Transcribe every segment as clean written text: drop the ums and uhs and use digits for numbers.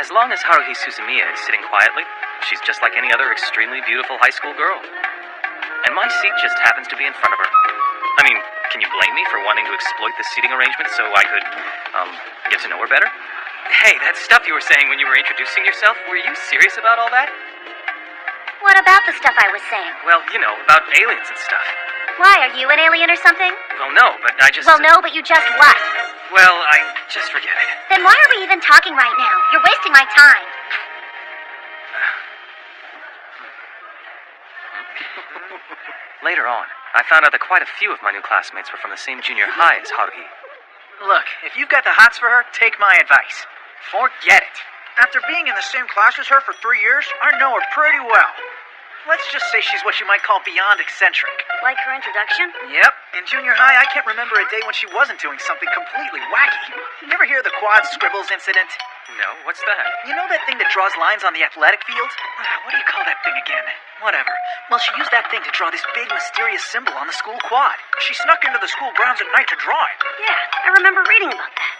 As long as Haruhi Suzumiya is sitting quietly, she's just like any other extremely beautiful high school girl. And my seat just happens to be in front of her. I mean, can you blame me for wanting to exploit the seating arrangement so I could, get to know her better? Hey, that stuff you were saying when you were introducing yourself, were you serious about all that? What about the stuff I was saying? Well, you know, about aliens and stuff. Why, are you an alien or something? Well, no, but I just... Well, no, but you just what? Well, I just forget it. Then why are we even talking right now? You're wasting my time. Later on, I found out that quite a few of my new classmates were from the same junior high as Haruhi. Look, if you've got the hots for her, take my advice. Forget it. After being in the same class as her for 3 years, I know her pretty well. Let's just say she's what you might call beyond eccentric. Like her introduction? Yep. In junior high, I can't remember a day when she wasn't doing something completely wacky. You ever hear the quad scribbles incident? No, what's that? You know that thing that draws lines on the athletic field? What do you call that thing again? Whatever. Well, she used that thing to draw this big, mysterious symbol on the school quad. She snuck into the school grounds at night to draw it. Yeah, I remember reading about that.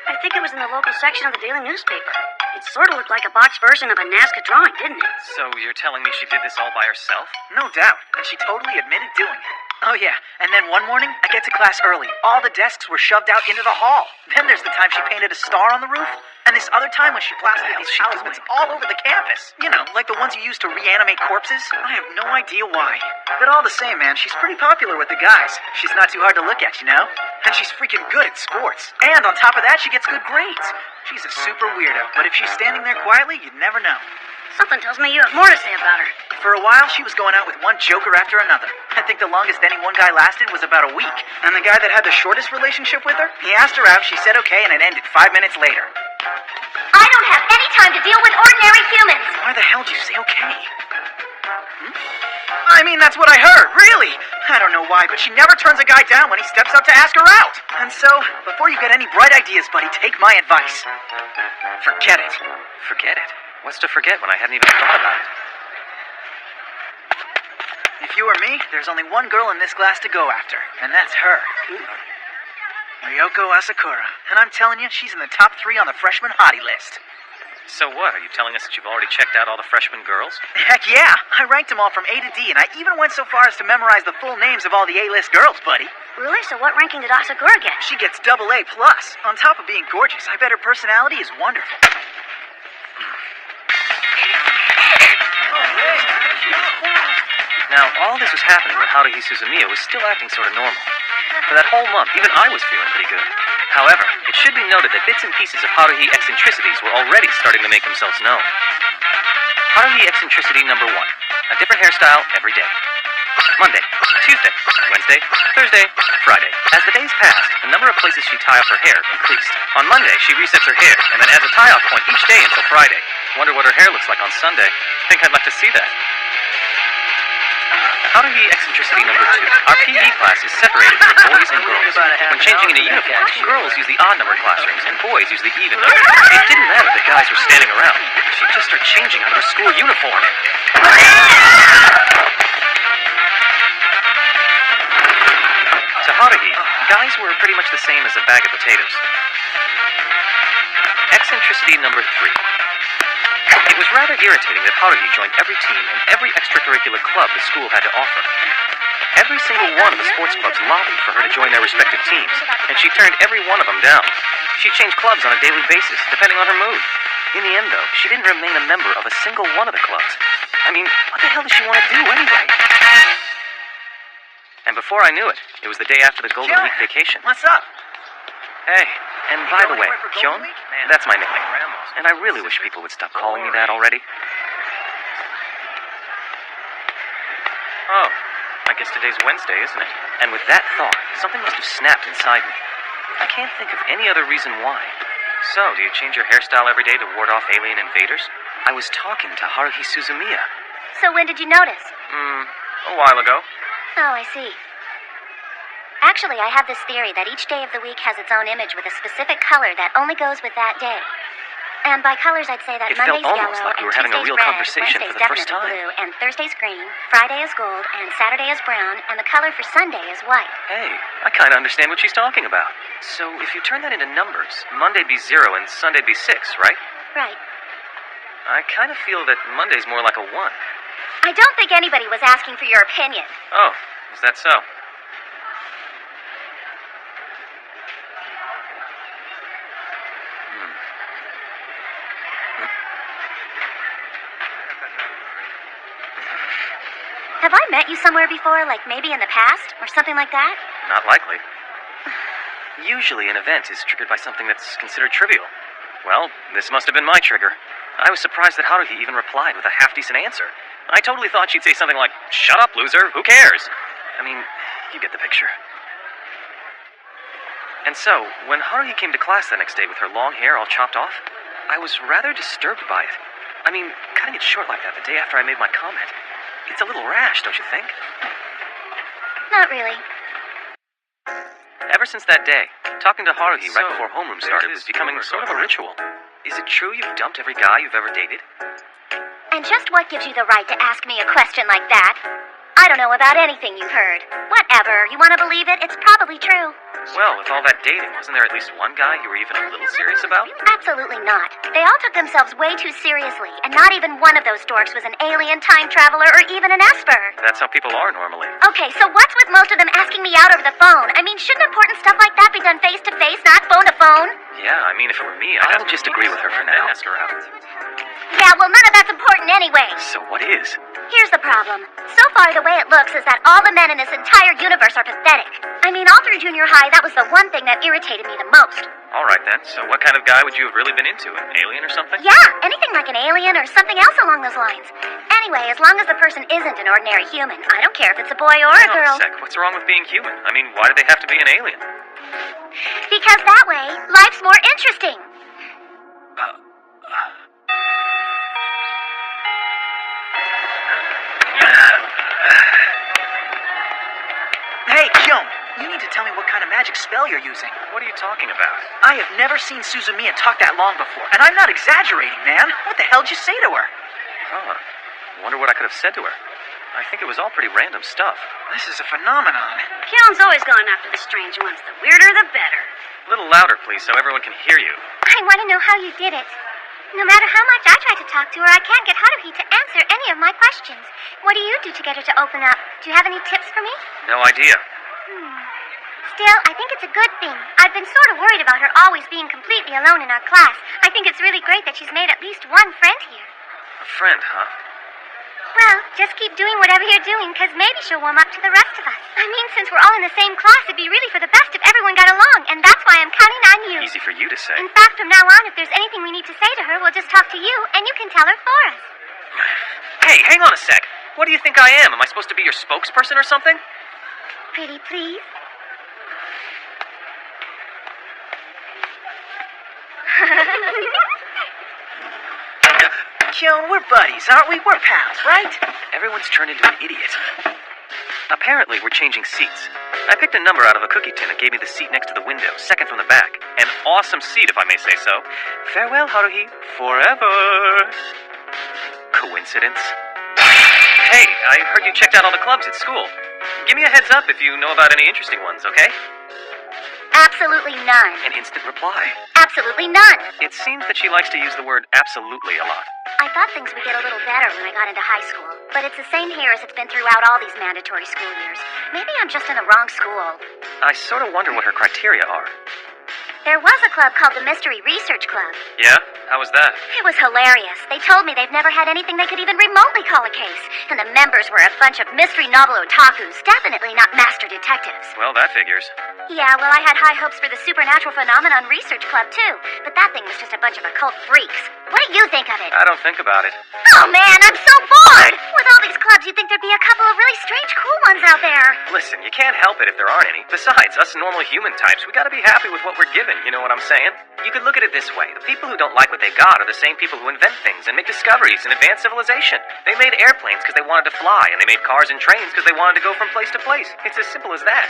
I think it was in the local section of the daily newspaper. It sort of looked like a boxed version of a Nazca drawing, didn't it? So you're telling me she did this all by herself? No doubt. And she totally admitted doing it. Oh, yeah. And then one morning, I get to class early. All the desks were shoved out into the hall. Then there's the time she painted a star on the roof. And this other time when she plastered these talismans all over the campus. You know, like the ones you use to reanimate corpses. I have no idea why. But all the same, man, she's pretty popular with the guys. She's not too hard to look at, you know? And she's freaking good at sports. And on top of that, she gets good grades. She's a super weirdo. But if she's standing there quietly, you'd never know. Something tells me you have more to say about her. For a while, she was going out with one joker after another. I think the longest any one guy lasted was about a week. And the guy that had the shortest relationship with her, he asked her out, she said okay, and it ended 5 minutes later. I don't have any time to deal with ordinary humans. Why the hell did you say okay? I mean, that's what I heard, really. I don't know why, but she never turns a guy down when he steps up to ask her out. And so, before you get any bright ideas, buddy, take my advice. Forget it. Forget it? What's to forget when I hadn't even thought about it? If you were me, there's only one girl in this class to go after, and that's her. Ryoko Asakura. And I'm telling you, she's in the top 3 on the freshman hottie list. So what? Are you telling us that you've already checked out all the freshman girls? Heck yeah! I ranked them all from A to D, and I even went so far as to memorize the full names of all the A-list girls, buddy. Really? So what ranking did Asakura get? She gets AA+. On top of being gorgeous, I bet her personality is wonderful. Now, all this was happening when Haruhi Suzumiya was still acting sort of normal. For that whole month, even I was feeling pretty good. However, it should be noted that bits and pieces of Haruhi eccentricities were already starting to make themselves known. Haruhi eccentricity number 1. A different hairstyle every day. Monday, Tuesday, Wednesday, Thursday, Friday. As the days passed, the number of places she tie up her hair increased. On Monday, she resets her hair, and then adds a tie-off point each day until Friday. Wonder what her hair looks like on Sunday. Think I'd like to see that. Haruhi eccentricity number 2. Our PE class is separated into boys and girls. When changing into uniforms, girls use the odd-numbered classrooms and boys use the even number. It didn't matter that guys were standing around. She'd just start changing out of her school uniform. To Haruhi, guys were pretty much the same as a bag of potatoes. Eccentricity number 3. It was rather irritating that Haruhi joined every team and every extracurricular club the school had to offer. Every single one of the sports clubs lobbied for her to join their respective teams, and she turned every one of them down. She changed clubs on a daily basis, depending on her mood. In the end, though, she didn't remain a member of a single one of the clubs. I mean, what the hell does she want to do anyway? And before I knew it, it was the day after the Golden Week vacation. What's up? Hey, and by the way, Kyon, that's my nickname. And I really wish people would stop calling me that already. Oh, I guess today's Wednesday, isn't it? And with that thought, something must have snapped inside me. I can't think of any other reason why. So, do you change your hairstyle every day to ward off alien invaders? I was talking to Haruhi Suzumiya. So when did you notice? A while ago. Oh, I see. Actually, I have this theory that each day of the week has its own image with a specific color that only goes with that day. And by colors, I'd say that It Monday's felt almost yellow, like we and were having a Tuesday's real red, conversation for Wednesday's the first definitely time. blue, and Thursday's green, Friday is gold, and Saturday is brown, and the color for Sunday is white. Hey, I kind of understand what she's talking about. So, if you turn that into numbers, Monday be 0 and Sunday be 6, right? Right. I kind of feel that Monday's more like a 1. I don't think anybody was asking for your opinion. Oh, is that so? Have I met you somewhere before, like maybe in the past, or something like that? Not likely. Usually an event is triggered by something that's considered trivial. Well, this must have been my trigger. I was surprised that Haruhi even replied with a half-decent answer. I totally thought she'd say something like, "Shut up, loser, who cares?" I mean, you get the picture. And so, when Haruhi came to class the next day with her long hair all chopped off, I was rather disturbed by it. I mean, cutting it short like that the day after I made my comment. It's a little rash, don't you think? Not really. Ever since that day, talking to Haruhi right before homeroom started was becoming sort of a ritual. Is it true you've dumped every guy you've ever dated? And just what gives you the right to ask me a question like that? I don't know about anything you've heard. Whatever. You want to believe it? It's probably true. Well, with all that dating, wasn't there at least one guy you were even a little serious about? Absolutely not. They all took themselves way too seriously, and not even one of those dorks was an alien, time traveler, or even an Esper. That's how people are normally. Okay, so what's with most of them asking me out over the phone? I mean, shouldn't important stuff like that be done face to face, not phone to phone? Yeah, I mean, if it were me, I'd just agree with her for now. Ask her out. Yeah, well, none of that's important anyway. So what is? Here's the problem. So far, the way it looks is that all the men in this entire universe are pathetic. I mean, all through junior high, that was the one thing that irritated me the most. All right, then. So what kind of guy would you have really been into? An alien or something? Yeah, anything like an alien or something else along those lines. Anyway, as long as the person isn't an ordinary human, I don't care if it's a boy or a girl. Sec, what's wrong with being human? I mean, why do they have to be an alien? Because that way, life's more interesting. Hey, Kyung, you need to tell me what kind of magic spell you're using. What are you talking about? I have never seen Suzumiya talk that long before, and I'm not exaggerating, man. What the hell did you say to her? Huh. Wonder what I could have said to her. I think it was all pretty random stuff. This is a phenomenon. Kyung's always gone after the strange ones. The weirder, the better. A little louder, please, so everyone can hear you. I want to know how you did it. No matter how much I try to talk to her, I can't get Haruhi to answer any of my questions. What do you do to get her to open up? Do you have any tips for me? No idea. Still, I think it's a good thing. I've been sort of worried about her always being completely alone in our class. I think it's really great that she's made at least one friend here. A friend, huh? Well, just keep doing whatever you're doing, because maybe she'll warm up to the rest of us. I mean, since we're all in the same class, it'd be really for the best if everyone got along, and that's why I'm counting on you. Easy for you to say. In fact, from now on, if there's anything we need to say to her, we'll just talk to you, and you can tell her for us. Hey, hang on a sec. What do you think I am? Am I supposed to be your spokesperson or something? Pretty please? Kyung, we're buddies, aren't we? We're pals, right? Everyone's turned into an idiot. Apparently, we're changing seats. I picked a number out of a cookie tin and gave me the seat next to the window, second from the back. An awesome seat, if I may say so. Farewell, Haruhi. Forever. Coincidence? Hey, I heard you checked out all the clubs at school. Give me a heads up if you know about any interesting ones, okay? Absolutely none. An instant reply. Absolutely none. It seems that she likes to use the word absolutely a lot. I thought things would get a little better when I got into high school, but it's the same here as it's been throughout all these mandatory school years. Maybe I'm just in the wrong school. I sort of wonder what her criteria are. There was a club called the Mystery Research Club. Yeah? How was that? It was hilarious. They told me they've never had anything they could even remotely call a case. And the members were a bunch of mystery novel otakus, definitely not master detectives. Well, that figures. Yeah, well, I had high hopes for the Supernatural Phenomenon Research Club, too. But that thing was just a bunch of occult freaks. What do you think of it? I don't think about it. Oh, man, I'm so bored! With all these clubs, you'd think there'd be a couple of really strange, cool ones out there. Listen, you can't help it if there aren't any. Besides, us normal human types, we gotta be happy with what we're given, you know what I'm saying? You could look at it this way. The people who don't like what they got are the same people who invent things and make discoveries and advance civilization. They made airplanes because they wanted to fly, and they made cars and trains because they wanted to go from place to place. It's as simple as that.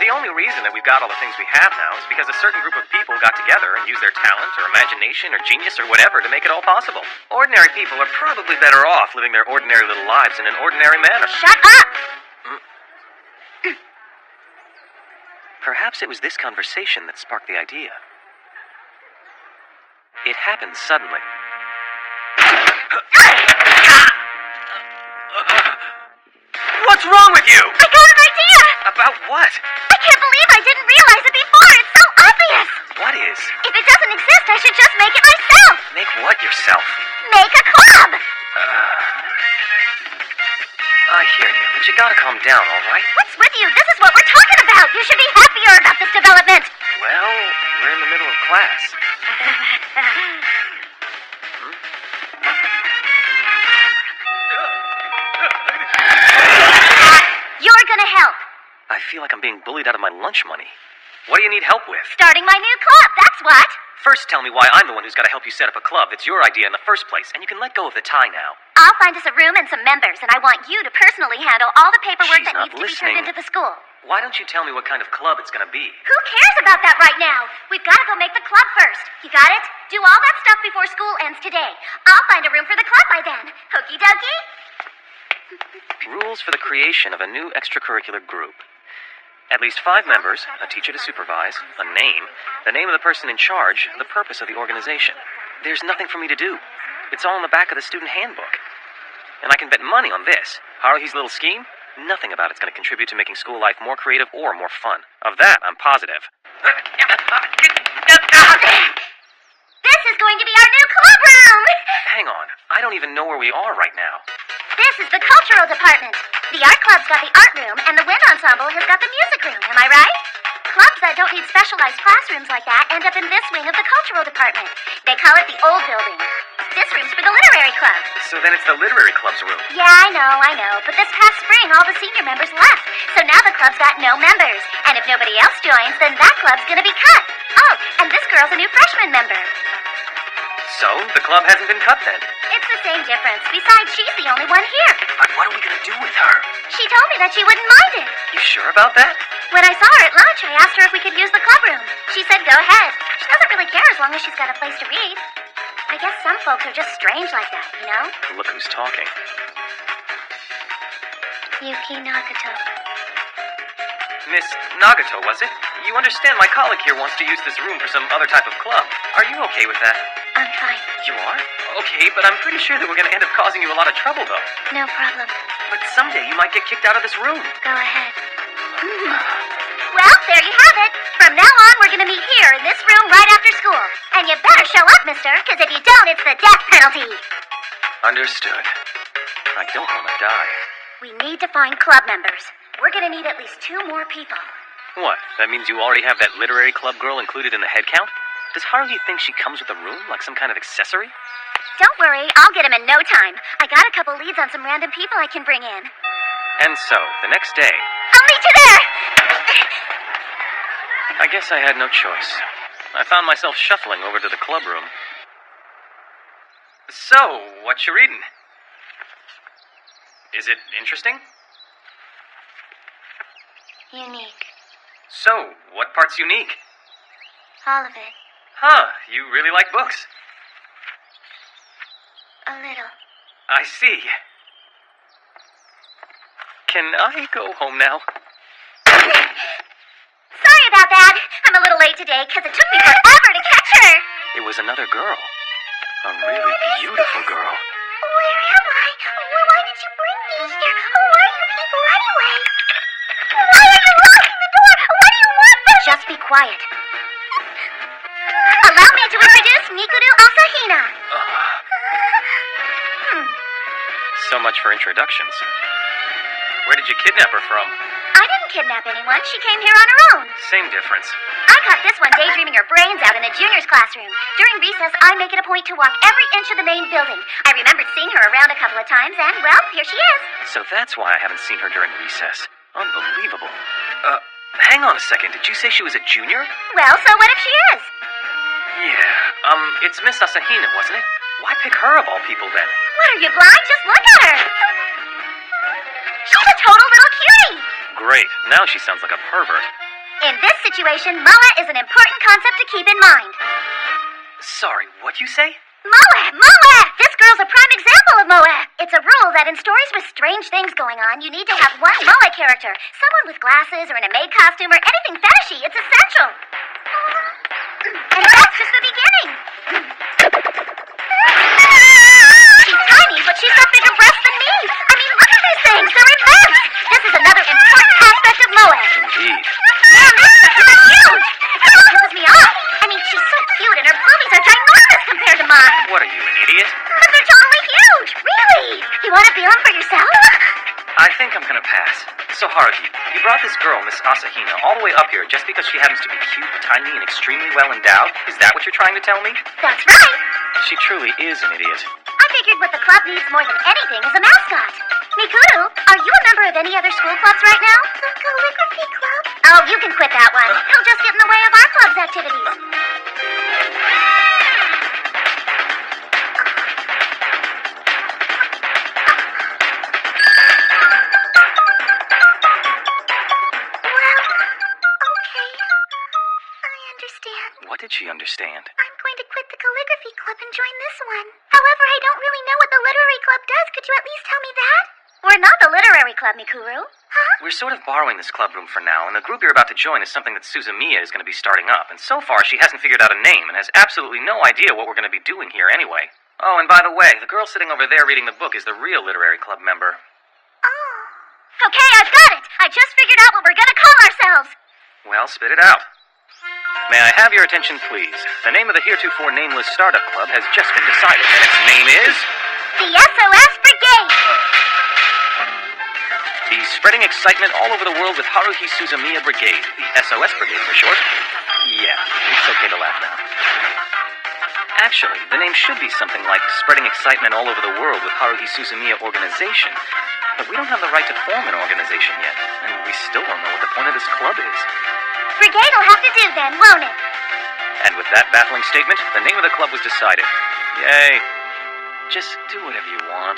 The only reason that we've got all the things we have now is because a certain group of people got together and used their talent or imagination or genius or whatever to make it all possible. Ordinary people are probably better off living their ordinary little lives in an ordinary manner. Shut up! Perhaps it was this conversation that sparked the idea. It happened suddenly. What's wrong with you? I got an idea! About what? I can't believe I didn't realize it before! It's so obvious! What is? If it doesn't exist, I should just make it myself! Make what yourself? Make a club! I hear you, but you gotta calm down, alright? What's with you? This is what we're talking about! You should be happier about this development! Well, we're in the middle of class. You're gonna help! I feel like I'm being bullied out of my lunch money. What do you need help with? Starting my new club, that's what! First, tell me why I'm the one who's got to help you set up a club that's your idea in the first place, and you can let go of the tie now. I'll find us a room and some members, and I want you to personally handle all the paperwork She's that not needs to be listening. turned into the school. Why don't you tell me what kind of club it's gonna be? Who cares about that right now? We've got to go make the club first. You got it? Do all that stuff before school ends today. I'll find a room for the club by then. Hokey dokey? Rules for the creation of a new extracurricular group. At least 5 members, a teacher to supervise, a name, the name of the person in charge, the purpose of the organization. There's nothing for me to do. It's all in the back of the student handbook. And I can bet money on this. Haruhi's little scheme? Nothing about it's going to contribute to making school life more creative or more fun. Of that, I'm positive. This is going to be our new club room! Hang on. I don't even know where we are right now. This is the cultural department. The art club's got the art room, and the wind ensemble has got the music room. Am I right? Clubs that don't need specialized classrooms like that end up in this wing of the cultural department. They call it the old building. This room's for the literary club. So then it's the literary club's room. Yeah, I know. But this past spring, all the senior members left. So now the club's got no members. And if nobody else joins, then that club's gonna be cut. Oh, and this girl's a new freshman member. So, the club hasn't been cut then? It's the same difference. Besides, she's the only one here. But what are we gonna do with her? She told me that she wouldn't mind it. You sure about that? When I saw her at lunch, I asked her if we could use the club room. She said go ahead. She doesn't really care as long as she's got a place to read. I guess some folks are just strange like that, you know? Look who's talking. Yuki Nagato. Miss Nagato, was it? You understand my colleague here wants to use this room for some other type of club. Are you okay with that? I'm fine. You are? Okay, but I'm pretty sure that we're gonna end up causing you a lot of trouble, though. No problem. But someday you might get kicked out of this room. Go ahead. Well, there you have it. From now on, we're gonna meet here in this room right after school. And you better show up, mister, because if you don't, it's the death penalty. Understood. I don't want to die. We need to find club members. We're gonna need at least 2 more people. What? That means you already have that literary club girl included in the head count? Does Haruhi think she comes with the room like some kind of accessory? Don't worry, I'll get him in no time. I got a couple leads on some random people I can bring in. And so, the next day... I'll meet you there! I guess I had no choice. I found myself shuffling over to the club room. So, what you reading? Is it interesting? Unique. So, what part's unique? All of it. Huh, you really like books. A little. I see. Can I go home now? Sorry about that. I'm a little late today because it took me forever to catch her. It was another girl. A really beautiful girl. Where am I? Why did you bring me here? Who are you people anyway? Why are you locking the door? What do you want from me? Just be quiet. Allow me to introduce Mikuru Asahina. So much for introductions. Where did you kidnap her from? I didn't kidnap anyone. She came here on her own. Same difference. I caught this one daydreaming her brains out in the juniors classroom. During recess, I make it a point to walk every inch of the main building. I remembered seeing her around a couple of times, and, well, here she is. So that's why I haven't seen her during recess. Unbelievable. Hang on a second. Did you say she was a junior? Well, so what if she is? Yeah, it's Miss Asahina, wasn't it? Why pick her of all people then? What, are you blind? Just look at her. She's a total little cutie. Great. Now she sounds like a pervert. In this situation, moa is an important concept to keep in mind. Sorry, what'd you say? Moa! Moa! This girl's a prime example of moa. It's a rule that in stories with strange things going on, you need to have one moa character. Someone with glasses or in a maid costume or anything fetishy. It's essential. And that's just the beginning. She's What are you, an idiot? But they're totally huge! Really? You want to feel them for yourself? I think I'm gonna pass. So, Haruhi, you brought this girl, Miss Asahina, all the way up here just because she happens to be cute, tiny, and extremely well endowed? Is that what you're trying to tell me? That's right! She truly is an idiot. I figured what the club needs more than anything is a mascot. Mikuru, are you a member of any other school clubs right now? The Calligraphy Club? Oh, you can quit that one. He'll just get in the way of our club's activities. What did she understand? I'm going to quit the calligraphy club and join this one. However, I don't really know what the literary club does. Could you at least tell me that? We're not the literary club, Mikuru. Huh? We're sort of borrowing this club room for now, and the group you're about to join is something that Suzumiya is going to be starting up. And so far, she hasn't figured out a name and has absolutely no idea what we're going to be doing here anyway. Oh, and by the way, the girl sitting over there reading the book is the real literary club member. Oh. Okay, I've got it. I just figured out what we're going to call ourselves. Well, spit it out. May I have your attention, please? The name of the heretofore nameless startup club has just been decided, and its name is... The SOS Brigade! The Spreading Excitement All Over the World with Haruhi Suzumiya Brigade. The SOS Brigade, for short. Yeah, it's okay to laugh now. Actually, the name should be something like Spreading Excitement All Over the World with Haruhi Suzumiya Organization. But we don't have the right to form an organization yet, and we still don't know what the point of this club is. Brigade'll have to do then, won't it? And with that baffling statement, the name of the club was decided. Yay. Just do whatever you want.